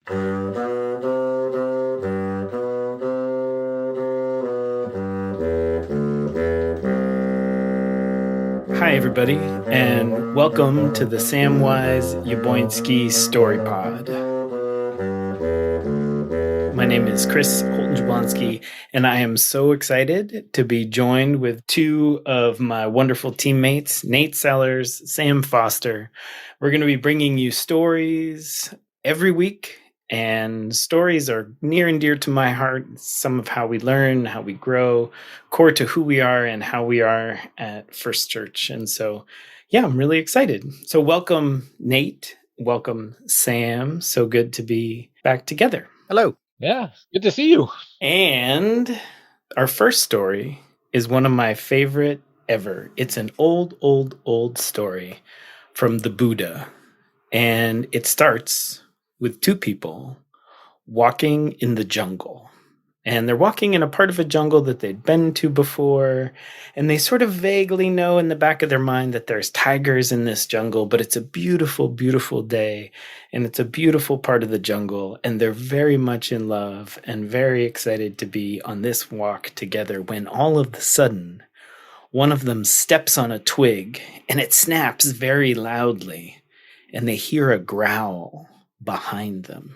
Hi, everybody, and welcome to the Samwise Yaboinski Story Pod. My name is Chris Holton Jablonski, and I am so excited to be joined with two of my wonderful teammates, Nate Sellers, Sam Foster. We're going to be bringing you stories every week, and stories are near and dear to my heart. Some of how we learn, how we grow, core to who we are and how we are at First Church. And so, yeah, I'm really excited. So welcome, Nate. Welcome, Sam. So good to be back together. Hello. Yeah, good to see you. And our first story is one of my favorite ever. It's an old story from the Buddha. And it starts with two people walking in the jungle. And they're walking in a part of a jungle that they'd been to before. And they sort of vaguely know in the back of their mind that there's tigers in this jungle, but it's a beautiful, beautiful day. And it's a beautiful part of the jungle. And they're very much in love and very excited to be on this walk together when all of a sudden, one of them steps on a twig and it snaps very loudly. And they hear a growl behind them.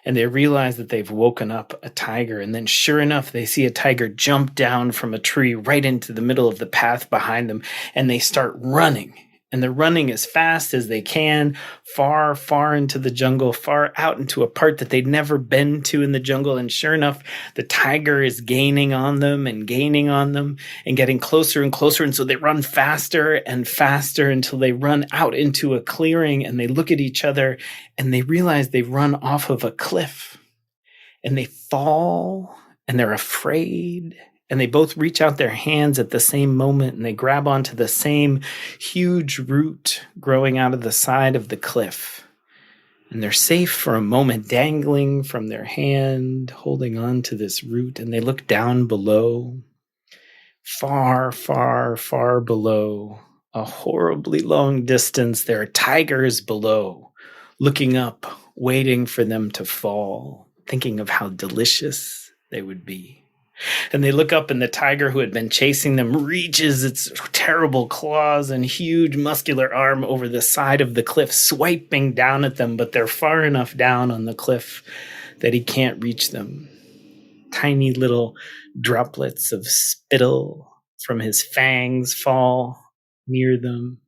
And they realize that they've woken up a tiger. And then sure enough, they see a tiger jump down from a tree right into the middle of the path behind them. And they start running. And they're running as fast as they can, far, far into the jungle, far out into a part that they'd never been to in the jungle. And sure enough, the tiger is gaining on them and getting closer and closer. And so they run faster and faster until they run out into a clearing and they look at each other and they realize they've run off of a cliff. And they fall and they're afraid. And they both reach out their hands at the same moment and they grab onto the same huge root growing out of the side of the cliff. And they're safe for a moment, dangling from their hand, holding on to this root. And they look down below, far, far, far below, a horribly long distance. There are tigers below, looking up, waiting for them to fall, thinking of how delicious they would be. And they look up and the tiger who had been chasing them reaches its terrible claws and huge muscular arm over the side of the cliff, swiping down at them, but they're far enough down on the cliff that he can't reach them. Tiny little droplets of spittle from his fangs fall near them.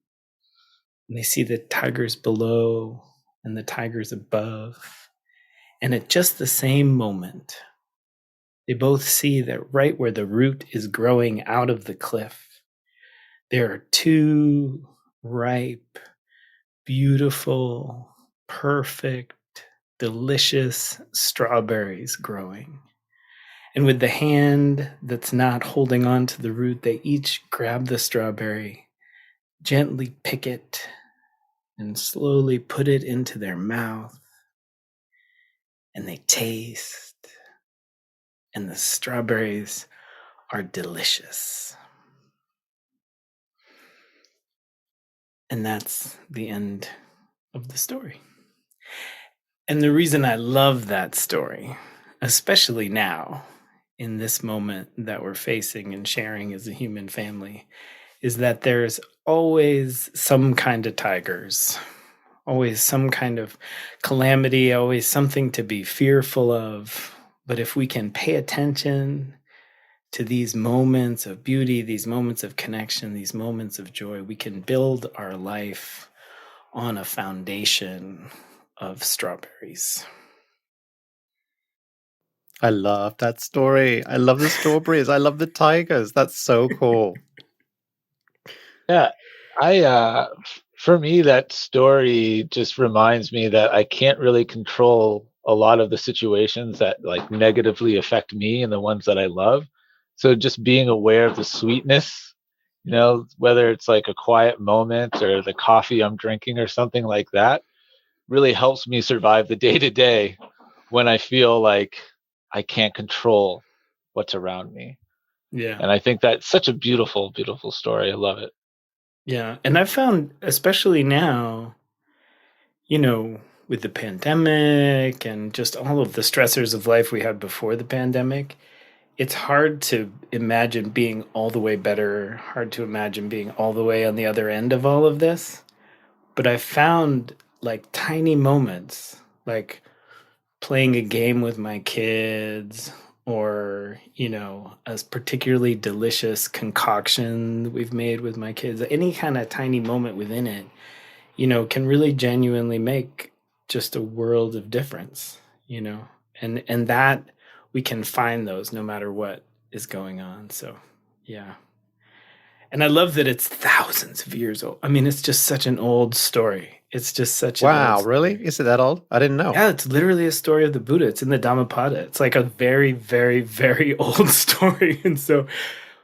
And they see the tigers below and the tigers above. And at just the same moment, they both see that right where the root is growing out of the cliff, there are two ripe, beautiful, perfect, delicious strawberries growing. And with the hand that's not holding on to the root, they each grab the strawberry, gently pick it, and slowly put it into their mouth. And they taste. And the strawberries are delicious. And that's the end of the story. And the reason I love that story, especially now, in this moment that we're facing and sharing as a human family, is that there's always some kind of tigers, always some kind of calamity, always something to be fearful of. But if we can pay attention to these moments of beauty, these moments of connection, these moments of joy, we can build our life on a foundation of strawberries. I love that story. I love the strawberries. I love the tigers. That's so cool. Yeah, for me, that story just reminds me that I can't really control a lot of the situations that like negatively affect me and the ones that I love. So just being aware of the sweetness, whether it's like a quiet moment or the coffee I'm drinking or something like that, really helps me survive the day to day when I feel like I can't control what's around me. Yeah. And I think that's such a beautiful, beautiful story. I love it. Yeah. And I've found, especially now, with the pandemic and just all of the stressors of life we had before the pandemic, it's hard to imagine being all the way better, hard to imagine being all the way on the other end of all of this. But I found like tiny moments, like playing a game with my kids, or a particularly delicious concoction we've made with my kids. Any kind of tiny moment within it, can really genuinely make just a world of difference. And that we can find those no matter what is going on. So yeah. And I love that it's thousands of years old. I mean, it's just such an old story. It's just such wow, really? Is it that old? I didn't know. Yeah, it's literally a story of the Buddha. It's in the Dhammapada. It's like a very, very, very old story. And so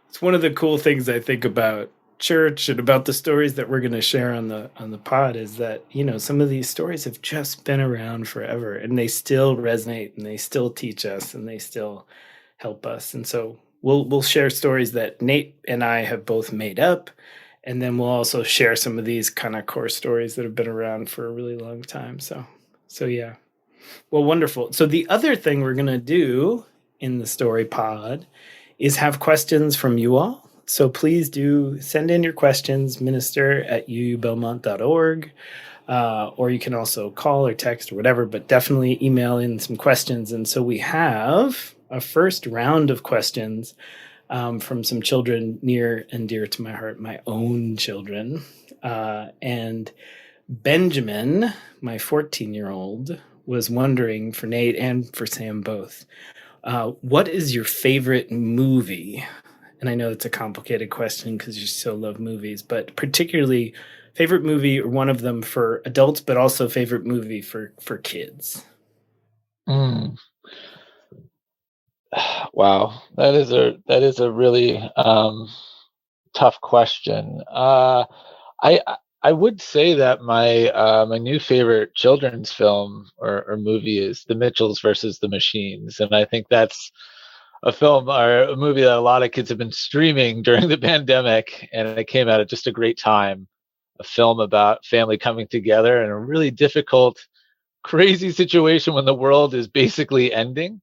it's one of the cool things I think about church and about the stories that we're going to share on the pod is that, some of these stories have just been around forever, and they still resonate, and they still teach us, and they still help us. And so we'll share stories that Nate and I have both made up. And then we'll also share some of these kind of core stories that have been around for a really long time. So yeah. Well, wonderful. So the other thing we're going to do in the story pod is have questions from you all. So please do send in your questions, minister@uubelmont.org. Or you can also call or text or whatever, but definitely email in some questions. And so we have a first round of questions from some children near and dear to my heart, my own children. And Benjamin, my 14-year-old, was wondering, for Nate and for Sam both, what is your favorite movie? And I know it's a complicated question because you so love movies, but particularly favorite movie, or one of them for adults, but also favorite movie for kids. Wow, that is a really tough question. I would say that my new favorite children's film or movie is The Mitchells versus the Machines, and I think that's a film or a movie that a lot of kids have been streaming during the pandemic, and it came out at just a great time. A film about family coming together in a really difficult, crazy situation when the world is basically ending,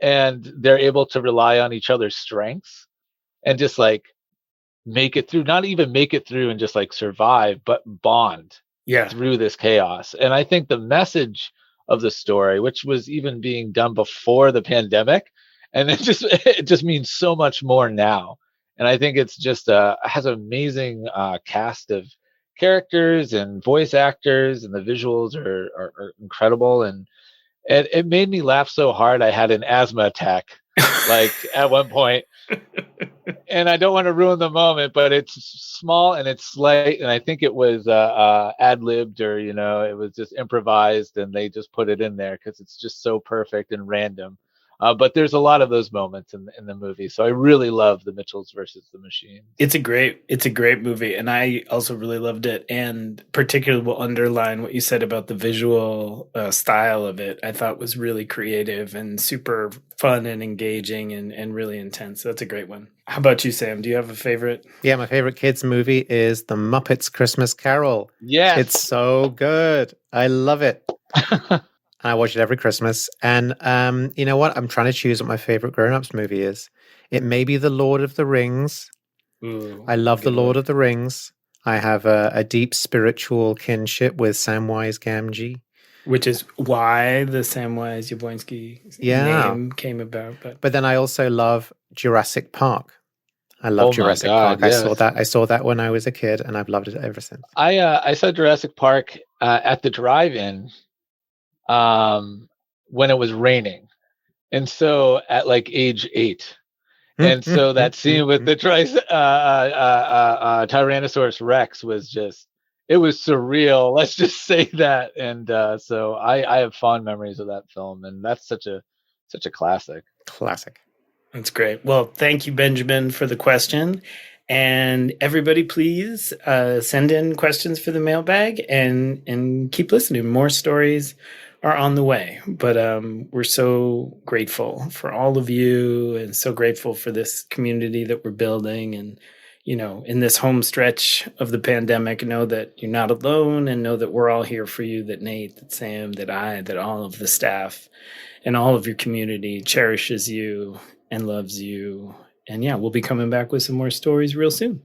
and they're able to rely on each other's strengths and just like make it through, not even make it through and just like survive, but bond through this chaos. And I think the message of the story, which was even being done before the pandemic, and it just means so much more now. And I think it's just has an amazing cast of characters and voice actors, and the visuals are incredible. And it made me laugh so hard I had an asthma attack like at one point. And I don't want to ruin the moment, but it's small and it's slight, and I think it was ad-libbed, or it was just improvised, and they just put it in there because it's just so perfect and random. But there's a lot of those moments in the movie, so I really love The Mitchells versus the Machines. It's a great movie, and I also really loved it. And particularly will underline what you said about the visual style of it. I thought was really creative and super fun and engaging and really intense. So that's a great one. How about you, Sam? Do you have a favorite? Yeah, my favorite kids movie is The Muppets Christmas Carol. Yes, it's so good. I love it. I watch it every Christmas. And you know what? I'm trying to choose what my favorite grown-ups movie is. It may be The Lord of the Rings. Ooh, I love The Lord of the Rings. I have a deep spiritual kinship with Samwise Gamgee. Which is why the Samwise Jablonski name came about. But then I also love Jurassic Park. I love Jurassic Park. Yes. I saw that when I was a kid, and I've loved it ever since. I saw Jurassic Park at the drive-in when it was raining, and so at like age 8, and so that scene with the Tyrannosaurus Rex was just, it was surreal. Let's just say that. And so I have fond memories of that film, and that's such a classic. That's great. Well, thank you, Benjamin, for the question. And everybody, please send in questions for the mailbag, and keep listening. More stories are on the way. But we're so grateful for all of you, and so grateful for this community that we're building. And in this home stretch of the pandemic, know that you're not alone, and know that we're all here for you, that Nate, that Sam, that I, that all of the staff and all of your community cherishes you and loves you. And yeah, we'll be coming back with some more stories real soon.